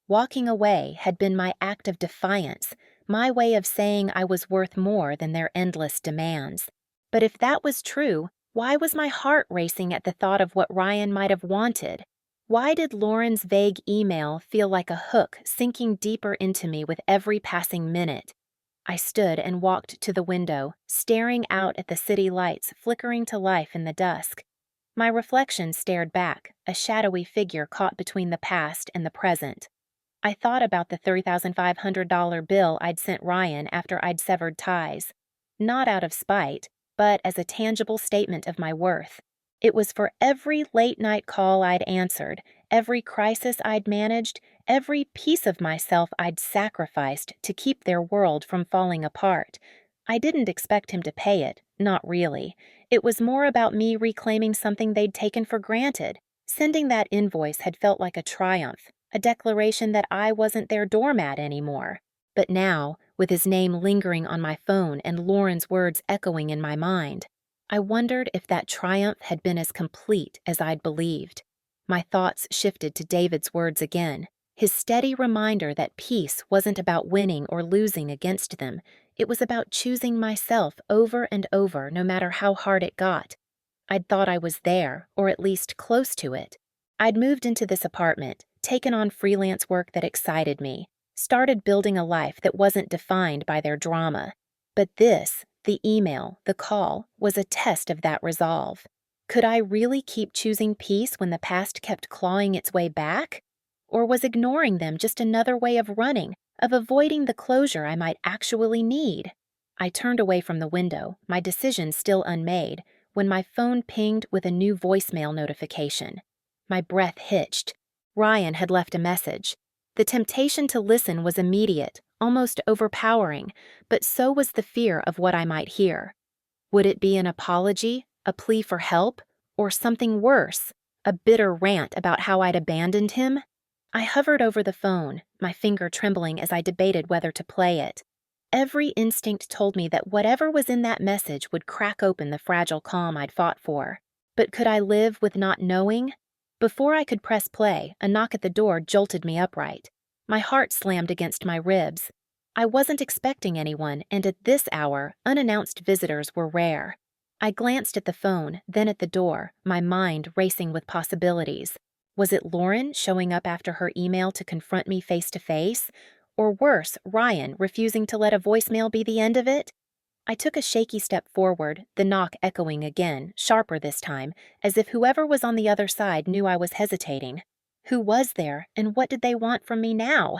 Walking away had been my act of defiance, my way of saying I was worth more than their endless demands. But if that was true, why was my heart racing at the thought of what Ryan might have wanted? Why did Lauren's vague email feel like a hook sinking deeper into me with every passing minute? I stood and walked to the window, staring out at the city lights flickering to life in the dusk. My reflection stared back, a shadowy figure caught between the past and the present. I thought about the $3,500 bill I'd sent Ryan after I'd severed ties. Not out of spite, but as a tangible statement of my worth. It was for every late-night call I'd answered, every crisis I'd managed, every piece of myself I'd sacrificed to keep their world from falling apart. I didn't expect him to pay it, not really. It was more about me reclaiming something they'd taken for granted. Sending that invoice had felt like a triumph, a declaration that I wasn't their doormat anymore. But now, with his name lingering on my phone and Lauren's words echoing in my mind, I wondered if that triumph had been as complete as I'd believed. My thoughts shifted to David's words again, his steady reminder that peace wasn't about winning or losing against them. It was about choosing myself over and over, no matter how hard it got. I'd thought I was there, or at least close to it. I'd moved into this apartment, taken on freelance work that excited me, started building a life that wasn't defined by their drama. But this, the email, the call, was a test of that resolve. Could I really keep choosing peace when the past kept clawing its way back? Or was ignoring them just another way of running, of avoiding the closure I might actually need? I turned away from the window, my decision still unmade, when my phone pinged with a new voicemail notification. My breath hitched. Ryan had left a message. The temptation to listen was immediate, almost overpowering, but so was the fear of what I might hear. Would it be an apology, a plea for help, or something worse, a bitter rant about how I'd abandoned him? I hovered over the phone, my finger trembling as I debated whether to play it. Every instinct told me that whatever was in that message would crack open the fragile calm I'd fought for. But could I live with not knowing? Before I could press play, a knock at the door jolted me upright. My heart slammed against my ribs. I wasn't expecting anyone, and at this hour, unannounced visitors were rare. I glanced at the phone, then at the door, my mind racing with possibilities. Was it Lauren showing up after her email to confront me face to face? Or worse, Ryan refusing to let a voicemail be the end of it? I took a shaky step forward, the knock echoing again, sharper this time, as if whoever was on the other side knew I was hesitating. Who was there, and what did they want from me now?